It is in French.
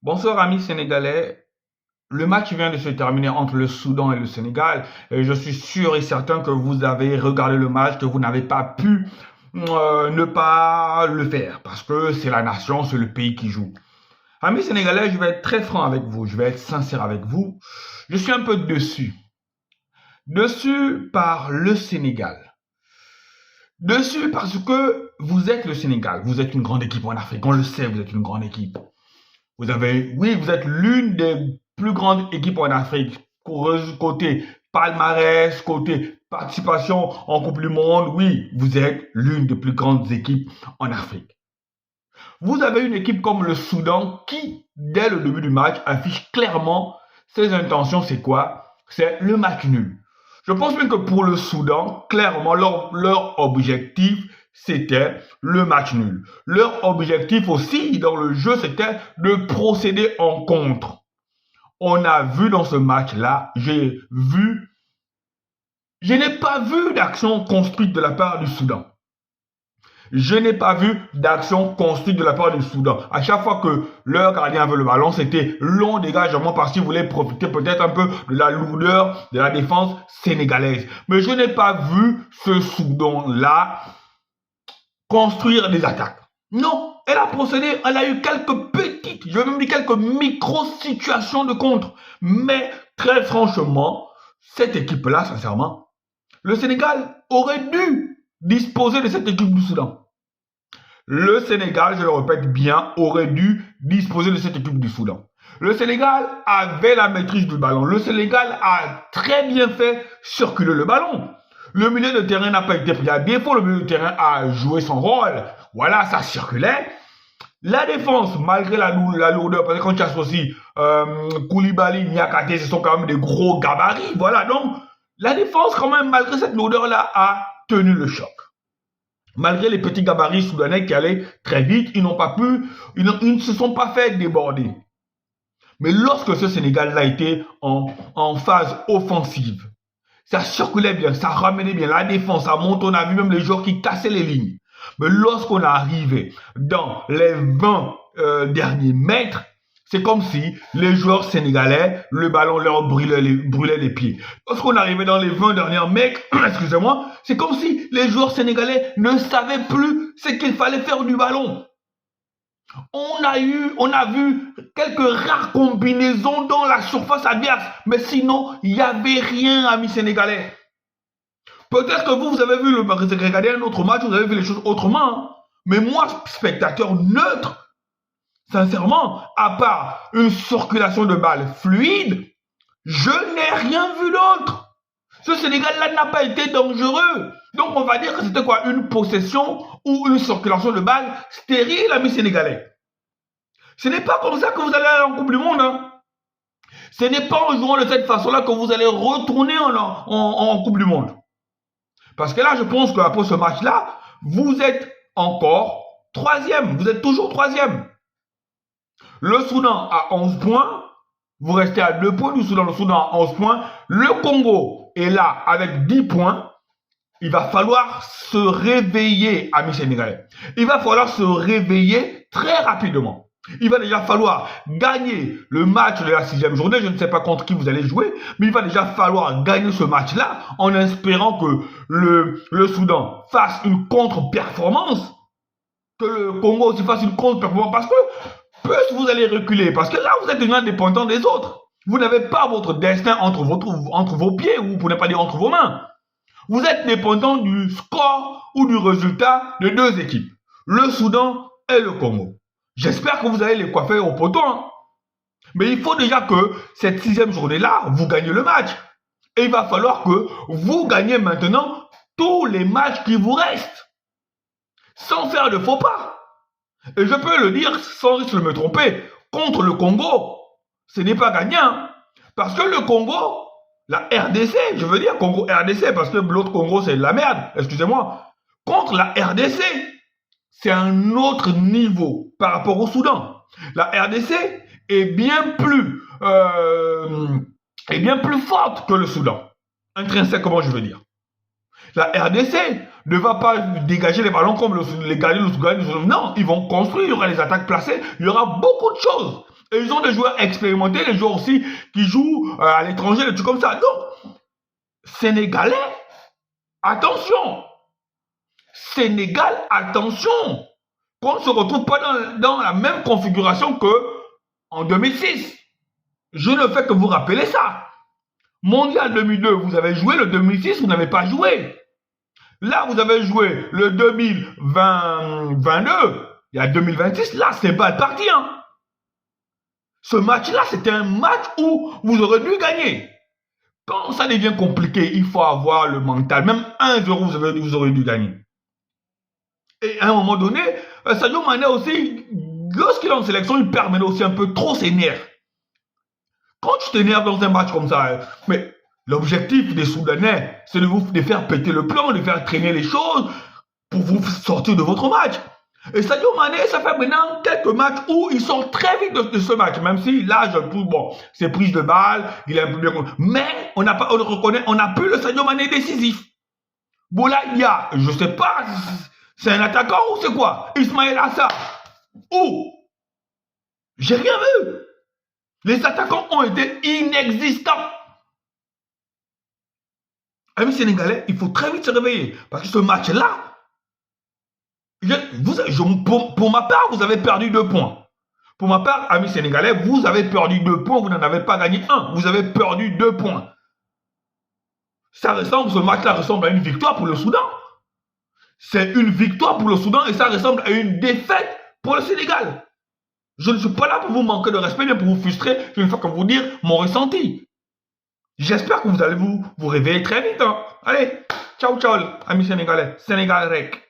Bonsoir amis sénégalais. Le match vient de se terminer entre le Soudan et le Sénégal. Et je suis sûr et certain que vous avez regardé le match, que vous n'avez pas pu ne pas le faire. Parce que c'est la nation, c'est le pays qui joue. Amis sénégalais, je vais être très franc avec vous, je vais être sincère avec vous. Je suis un peu dessus. Dessus par le Sénégal. Dessus parce que vous êtes le Sénégal. Vous êtes une grande équipe en Afrique. On le sait, vous êtes une grande équipe. Oui, vous êtes l'une des plus grandes équipes en Afrique. Côté palmarès, côté participation en Coupe du Monde, oui, vous êtes l'une des plus grandes équipes en Afrique. Vous avez une équipe comme le Soudan qui, dès le début du match, affiche clairement ses intentions. C'est quoi? C'est le match nul. Je pense même que pour le Soudan, clairement, leur objectif, c'était le match nul. Leur objectif aussi dans le jeu, c'était de procéder en contre. On a vu dans ce match-là, je n'ai pas vu d'action construite de la part du Soudan. Je n'ai pas vu d'action construite de la part du Soudan. À chaque fois que leur gardien avait le ballon, c'était long dégagement parce qu'ils voulaient profiter peut-être un peu de la lourdeur de la défense sénégalaise. Mais je n'ai pas vu ce Soudan-là construire des attaques. Non, elle a procédé, elle a eu quelques petites, je vais même dire quelques micro-situations de contre. Mais très franchement, cette équipe-là, sincèrement, le Sénégal aurait dû disposer de cette équipe du Soudan. Le Sénégal, je le répète bien, aurait dû disposer de cette équipe du Soudan. Le Sénégal avait la maîtrise du ballon. Le Sénégal a très bien fait circuler le ballon. Le milieu de terrain n'a pas été pris à défaut. Le milieu de terrain a joué son rôle. Voilà, ça circulait. La défense, malgré la lourdeur, parce que quand tu associes Koulibaly, Niakate, ce sont quand même des gros gabarits. Voilà, donc la défense, quand même, malgré cette lourdeur-là, a tenu le choc. Malgré les petits gabarits soudanais qui allaient très vite, ils ne se sont pas fait déborder. Mais lorsque ce Sénégal-là était en phase offensive, ça circulait bien, ça ramenait bien la défense, ça monte, on a vu même les joueurs qui cassaient les lignes. Mais lorsqu'on arrivait dans les 20 derniers mètres, c'est comme si les joueurs sénégalais, le ballon leur brûlait les pieds. Lorsqu'on arrivait dans les 20 derniers mètres, excusez-moi, c'est comme si les joueurs sénégalais ne savaient plus ce qu'il fallait faire du ballon. On a vu quelques rares combinaisons dans la surface adverse, mais sinon, il n'y avait rien, amis sénégalais. Peut-être que vous avez vu regarder un autre match, vous avez vu les choses autrement. Hein. Mais moi, spectateur neutre, sincèrement, à part une circulation de balles fluide, je n'ai rien vu d'autre. Ce Sénégal-là n'a pas été dangereux. Donc on va dire que c'était quoi? Une possession ou une circulation de balles stérile, amis sénégalais. Ce n'est pas comme ça que vous allez aller en Coupe du Monde. Hein. Ce n'est pas en jouant de cette façon-là que vous allez retourner en Coupe du Monde. Parce que là, je pense qu'après ce match-là, vous êtes encore troisième. Vous êtes toujours troisième. Le Soudan a 11 points. Vous restez à 2 points du Soudan. Le Soudan a 11 points. Le Congo est là avec 10 points. Il va falloir se réveiller, amis sénégalais. Il va falloir se réveiller très rapidement. Il va déjà falloir gagner le match de la 6e journée. Je ne sais pas contre qui vous allez jouer, mais il va déjà falloir gagner ce match-là en espérant que le Soudan fasse une contre-performance, que le Congo aussi fasse une contre-performance, parce que plus vous allez reculer, parce que là, vous êtes déjà dépendant des autres. Vous n'avez pas votre destin entre vos pieds, ou pour ne pas dire entre vos mains. Vous êtes dépendant du score ou du résultat de deux équipes, le Soudan et le Congo. J'espère que vous allez les coiffer au poteau. Hein. Mais il faut déjà que cette 6e journée-là, vous gagnez le match. Et il va falloir que vous gagnez maintenant tous les matchs qui vous restent. Sans faire de faux pas. Et je peux le dire sans risque de me tromper. Contre le Congo, ce n'est pas gagnant. Parce que le Congo, la RDC, je veux dire Congo-RDC, parce que l'autre Congo, c'est de la merde. Excusez-moi. Contre la RDC, c'est un autre niveau par rapport au Soudan. La RDC est bien plus forte que le Soudan. Intrinsèquement, je veux dire. La RDC ne va pas dégager les ballons comme les gardiens du Soudan. Non, ils vont construire, il y aura les attaques placées, il y aura beaucoup de choses. Et ils ont des joueurs expérimentés, des joueurs aussi qui jouent à l'étranger, des trucs comme ça. Donc, Sénégalais, attention. Sénégal, attention. Qu'on ne se retrouve pas dans la même configuration que en 2006. Je ne fais que vous rappeler ça. Mondial 2002, vous avez joué. Le 2006, vous n'avez pas joué. Là, vous avez joué le 2022. Il y a 2026. Là, c'est pas parti. Hein. Ce match-là, c'était un match où vous aurez dû gagner. Quand ça devient compliqué, il faut avoir le mental. Même 1-0, vous aurez dû gagner. Et à un moment donné, Sadio Mané aussi, lorsqu'il est en sélection, il permet aussi un peu trop s'énerver. Quand tu t'énerves dans un match comme ça, mais l'objectif des Soudanais, c'est de faire péter le plan, de faire traîner les choses pour vous sortir de votre match. Et Sadio Mané, ça fait maintenant quelques matchs où il sort très vite de ce match, même si là, bon, c'est prise de balle, il est un peu bien. Mais on le reconnaît, on n'a plus le Sadio Mané décisif. Boulaïa, je ne sais pas, c'est un attaquant ou c'est quoi? Ismaël Assar. Où? J'ai rien vu. Les attaquants ont été inexistants. Amis sénégalais, il faut très vite se réveiller. Parce que ce match-là, pour ma part, vous avez perdu 2 points. Pour ma part, amis sénégalais, vous avez perdu 2 points, vous n'en avez pas gagné 1. Vous avez perdu 2 points. Ce match-là ressemble à une victoire pour le Soudan. C'est une victoire pour le Soudan et ça ressemble à une défaite pour le Sénégal. Je ne suis pas là pour vous manquer de respect, mais pour vous frustrer, je ne fais que vous dire mon ressenti. J'espère que vous allez vous réveiller très vite. Hein. Allez, ciao, ciao, amis sénégalais. Sénégal Rec.